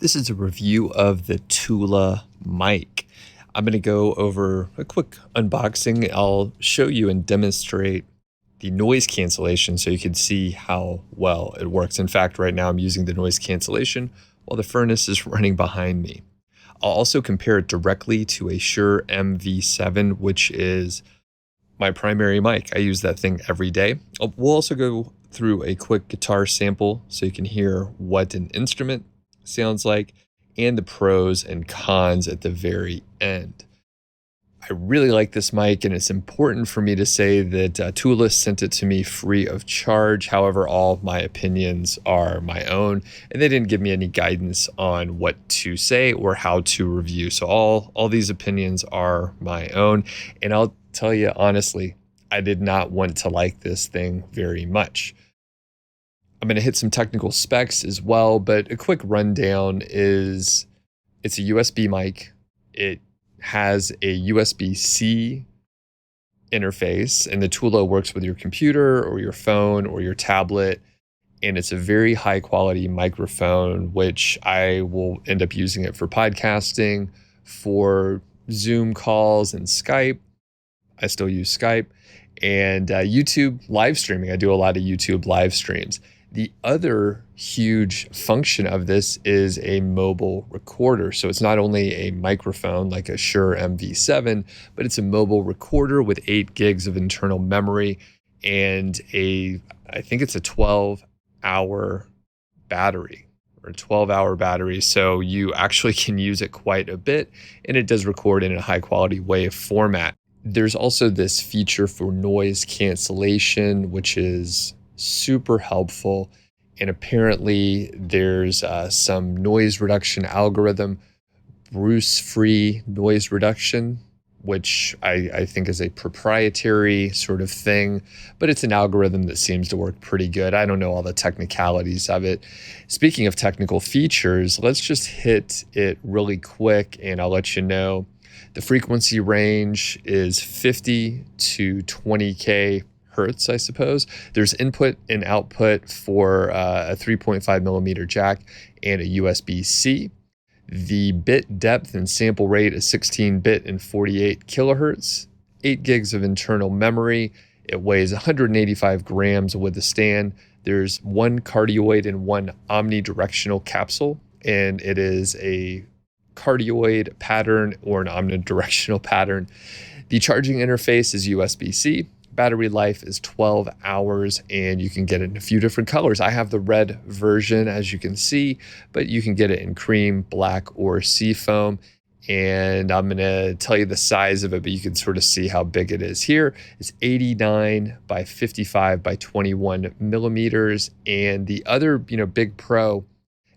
This is a review of the Tula mic. I'm going to go over a quick unboxing. I'll show you and demonstrate the noise cancellation so you can see how well it works. In fact, right now I'm using the noise cancellation while the furnace is running behind me. I'll also compare it directly to a Shure MV7, which is my primary mic. I use that thing every day. We'll also go through a quick guitar sample so you can hear what an instrument sounds like and the pros and cons at the very end. I really like this mic, and it's important for me to say that Tula sent it to me free of charge. However, all of my opinions are my own, and they didn't give me any guidance on what to say or how to review. So all these opinions are my own, and I'll tell you honestly, I did not want to like this thing very much. I'm going to hit some technical specs as well, but a quick rundown is it's a USB mic. It has a USB-C interface, and the Tula works with your computer or your phone or your tablet, and it's a very high quality microphone, which I will end up using it for podcasting, for Zoom calls and Skype. I still use Skype, and YouTube live streaming. I do a lot of YouTube live streams. The other huge function of this is a mobile recorder. So it's not only a microphone like a Shure MV7, but it's a mobile recorder with 8 gigs of internal memory and I think it's a 12-hour battery or a 12-hour battery. So you actually can use it quite a bit, and it does record in a high quality WAV format. There's also this feature for noise cancellation, which is super helpful. And apparently there's some noise reduction algorithm, Bruce-free noise reduction, which I think is a proprietary sort of thing, but it's an algorithm that seems to work pretty good. I don't know all the technicalities of it. Speaking of technical features, let's just hit it really quick and I'll let you know. The frequency range is 50 to 20K hertz, I suppose. There's input and output for a 3.5 millimeter jack and a USB-C. The bit depth and sample rate is 16-bit and 48 kilohertz, 8 gigs of internal memory. It weighs 185 grams with the stand. There's one cardioid and one omnidirectional capsule, and it is a cardioid pattern or an omnidirectional pattern. The charging interface is USB-C. Battery life is 12 hours, and you can get it in a few different colors. I have the red version, as you can see, but you can get it in cream, black, or seafoam. And I'm going to tell you the size of it, but you can sort of see how big it is here. It's 89 by 55 by 21 millimeters. And the other, big pro,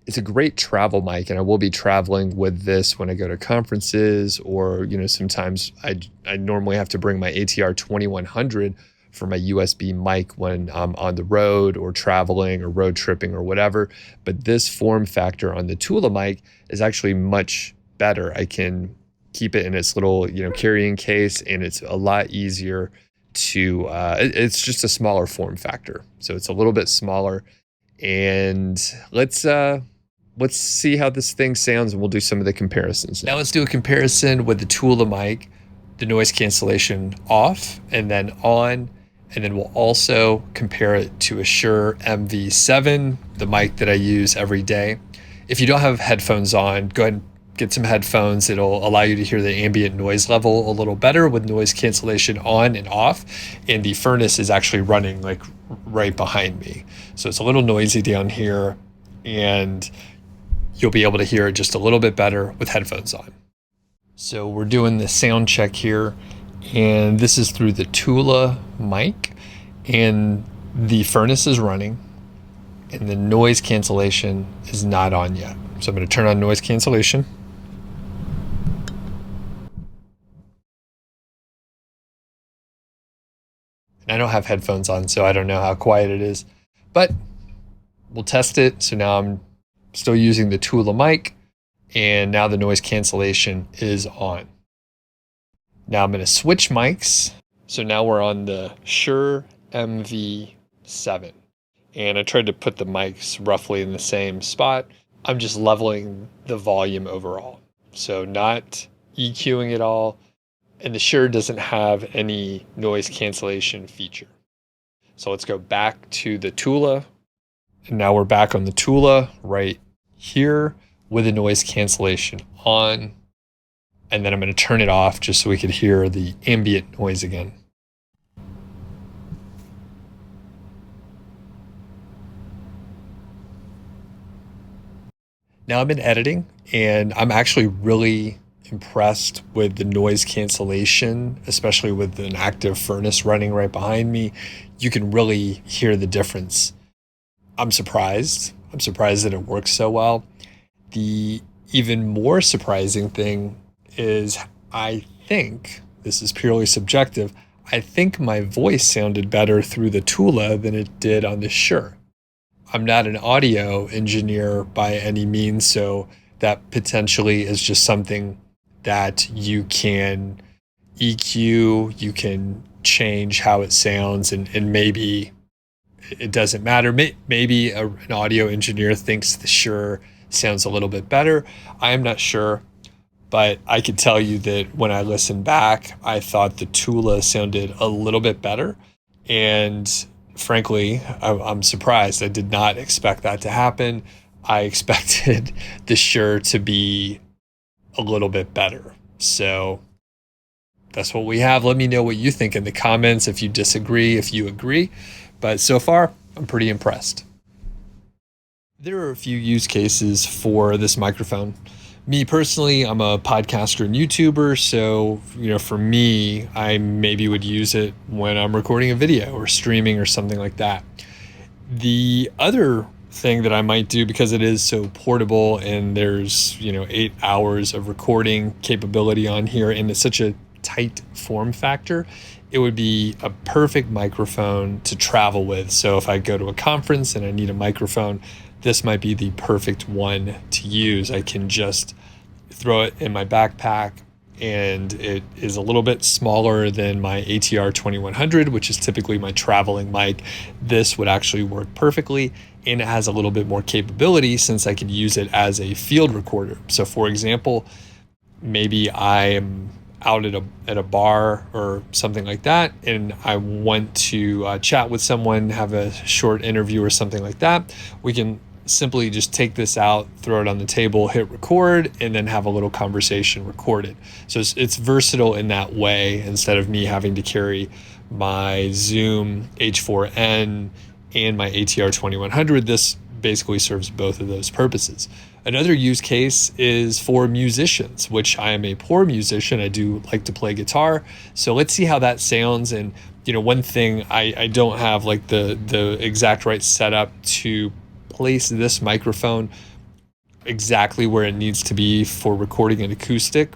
it's a great travel mic, and I will be traveling with this when I go to conferences, or sometimes I normally have to bring my ATR 2100 for my USB mic when I'm on the road or traveling or road tripping or whatever. But this form factor on the Tula mic is actually much better. I can keep it in its little carrying case, and it's a lot easier to. It's just a smaller form factor, so it's a little bit smaller. And let's see how this thing sounds, and we'll do some of the comparisons. Now let's do a comparison with the Tula mic, the noise cancellation off and then on, and then we'll also compare it to a Shure MV7, the mic that I use every day. If you don't have headphones on, go ahead and get some headphones. It'll allow you to hear the ambient noise level a little better with noise cancellation on and off. And the furnace is actually running like right behind me. So it's a little noisy down here, and you'll be able to hear it just a little bit better with headphones on. So we're doing the sound check here, and this is through the Tula mic, and the furnace is running, and the noise cancellation is not on yet. So I'm going to turn on noise cancellation. And I don't have headphones on, so I don't know how quiet it is, but we'll test it. So now I'm still using the Tula mic, and now the noise cancellation is on. Now I'm going to switch mics. So now we're on the Shure MV7, and I tried to put the mics roughly in the same spot. I'm just leveling the volume overall. So not EQing it all. And the Shure doesn't have any noise cancellation feature. So let's go back to the Tula. And now we're back on the Tula right here with the noise cancellation on. And then I'm going to turn it off just so we could hear the ambient noise again. Now I'm in editing, and I'm actually really impressed with the noise cancellation, especially with an active furnace running right behind me. You can really hear the difference. I'm surprised. I'm surprised that it works so well. The even more surprising thing is I think, this is purely subjective, I think my voice sounded better through the Tula than it did on the Shure. I'm not an audio engineer by any means, so that potentially is just something that you can EQ, you can change how it sounds, and maybe it doesn't matter. Maybe an audio engineer thinks the Shure sounds a little bit better. I'm not sure, but I could tell you that when I listened back, I thought the Tula sounded a little bit better. And frankly, I'm surprised. I did not expect that to happen. I expected the Shure to be a little bit better. So that's what we have. Let me know what you think in the comments, if you disagree, if you agree. But so far, I'm pretty impressed. There are a few use cases for this microphone. Me personally, I'm a podcaster and YouTuber, so for me, I maybe would use it when I'm recording a video or streaming or something like that. The other thing that I might do, because it is so portable and there's 8 hours of recording capability on here, and it's such a tight form factor, it would be a perfect microphone to travel with. So if I go to a conference and I need a microphone, this might be the perfect one to use. I can just throw it in my backpack, and it is a little bit smaller than my ATR 2100, which is typically my traveling mic. This would actually work perfectly, and it has a little bit more capability since I could use it as a field recorder. So for example, maybe I am out at a bar or something like that, and I want to chat with someone, have a short interview or something like that. We can simply just take this out, throw it on the table, hit record, and then have a little conversation recorded. So it's versatile in that way. Instead of me having to carry my Zoom H4n and my ATR 2100, this basically serves both of those purposes. Another use case is for musicians, which I am a poor musician. I do like to play guitar. So let's see how that sounds. And one thing, I don't have like the exact right setup to place this microphone exactly where it needs to be for recording an acoustic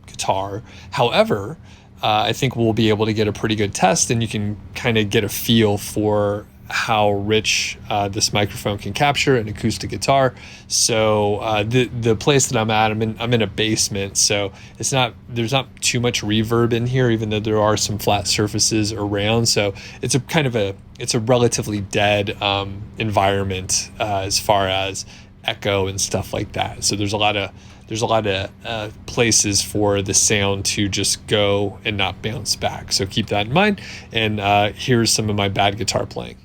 guitar. However, I think we'll be able to get a pretty good test, and you can kind of get a feel for how rich this microphone can capture an acoustic guitar. So the place that I'm at, I'm in a basement, so there's not too much reverb in here, even though there are some flat surfaces around. So it's a relatively dead environment as far as echo and stuff like that. So there's a lot of places for the sound to just go and not bounce back. So keep that in mind. And here's some of my bad guitar playing.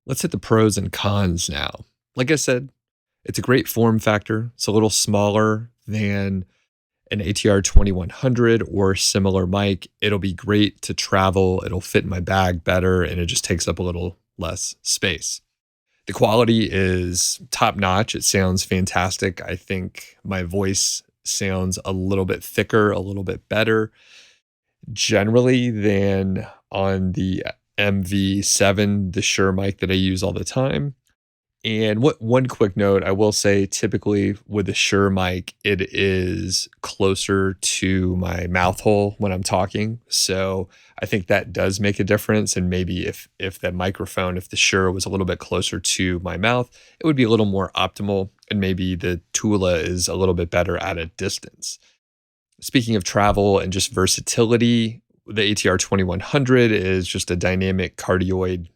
Let's hit the pros and cons now. Like I said, it's a great form factor. It's a little smaller than an ATR 2100 or similar mic, it'll be great to travel. It'll fit in my bag better and it just takes up a little less space. The quality is top notch. It sounds fantastic. I think my voice sounds a little bit thicker, a little bit better generally than on the MV7, the Shure mic that I use all the time. And what one quick note, I will say typically with the Shure mic, it is closer to my mouth hole when I'm talking. So I think that does make a difference. And maybe if that microphone, if the Shure was a little bit closer to my mouth, it would be a little more optimal. And maybe the Tula is a little bit better at a distance. Speaking of travel and just versatility, the ATR 2100 is just a dynamic cardioid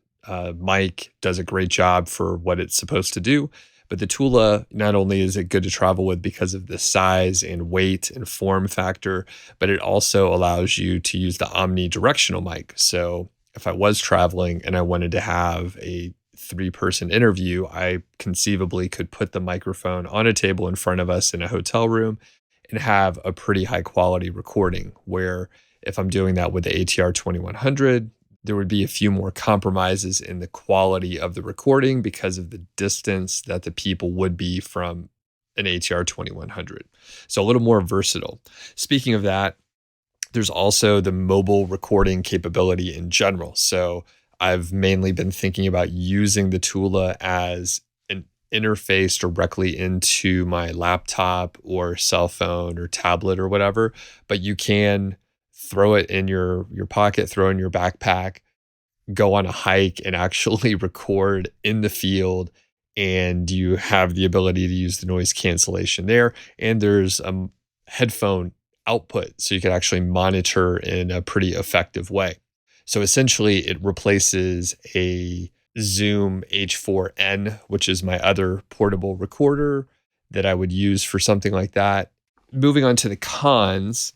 mic, does a great job for what it's supposed to do. But the Tula, not only is it good to travel with because of the size and weight and form factor, but it also allows you to use the omnidirectional mic. So if I was traveling and I wanted to have a 3-person interview, I conceivably could put the microphone on a table in front of us in a hotel room and have a pretty high quality recording. Where if I'm doing that with the ATR 2100, there would be a few more compromises in the quality of the recording because of the distance that the people would be from an ATR 2100. So a little more versatile. Speaking of that, there's also the mobile recording capability in general. So I've mainly been thinking about using the Tula as an interface directly into my laptop or cell phone or tablet or whatever, but you can throw it in your pocket, throw it in your backpack, go on a hike and actually record in the field. And you have the ability to use the noise cancellation there. And there's a headphone output, so you can actually monitor in a pretty effective way. So essentially, it replaces a Zoom H4n, which is my other portable recorder that I would use for something like that. Moving on to the cons,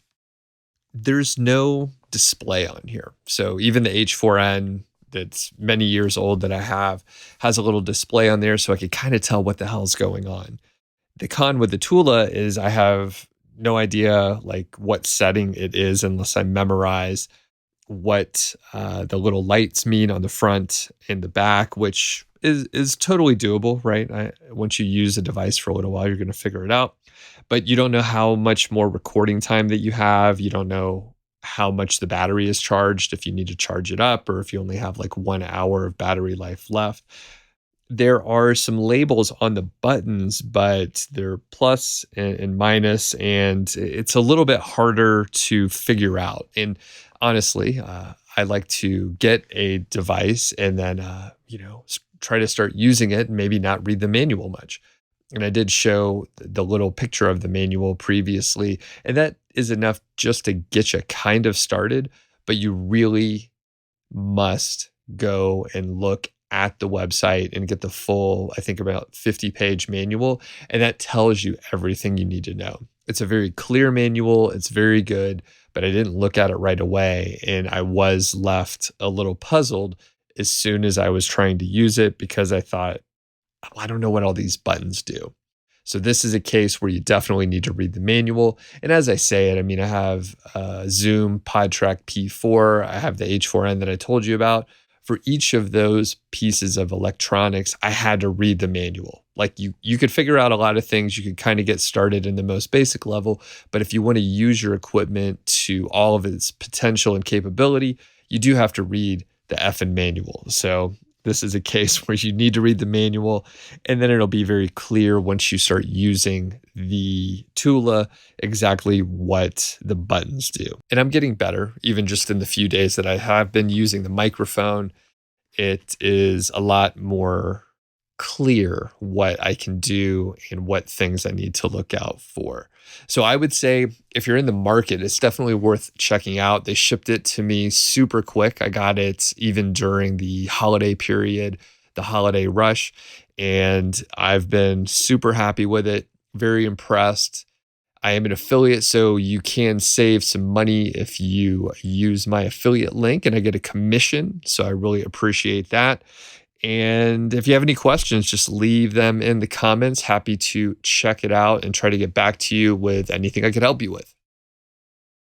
there's no display on here. So even the H4n that's many years old that I have has a little display on there so I could kind of tell what the hell's going on. The con with the Tula is I have no idea like what setting it is unless I memorize what the little lights mean on the front and the back, which is totally doable, right? Once you use a device for a little while, you're going to figure it out. But you don't know how much more recording time that you have. You don't know how much the battery is charged, if you need to charge it up, or if you only have like 1 hour of battery life left. There are some labels on the buttons, but they're plus and minus, and it's a little bit harder to figure out. And honestly, I like to get a device and then, try to start using it and maybe not read the manual much. And I did show the little picture of the manual previously, and that is enough just to get you kind of started, but you really must go and look at the website and get the full, I think about 50-page manual, and that tells you everything you need to know. It's a very clear manual, it's very good, but I didn't look at it right away, and I was left a little puzzled as soon as I was trying to use it because I thought, I don't know what all these buttons do. So this is a case where you definitely need to read the manual. And as I say it, I mean, I have Zoom PodTrack P4. I have the H4n that I told you about. For each of those pieces of electronics, I had to read the manual. Like you could figure out a lot of things. You could kind of get started in the most basic level. But if you want to use your equipment to all of its potential and capability, you do have to read the effing manual. So this is a case where you need to read the manual, and then it'll be very clear once you start using the Tula exactly what the buttons do. And I'm getting better, even just in the few days that I have been using the microphone. It is a lot more clear what I can do and what things I need to look out for. So I would say if you're in the market, it's definitely worth checking out. They shipped it to me super quick. I got it even during the holiday period, the holiday rush, and I've been super happy with it, very impressed. I am an affiliate, so you can save some money if you use my affiliate link, and I get a commission. So I really appreciate that. And if you have any questions, just leave them in the comments. Happy to check it out and try to get back to you with anything I could help you with.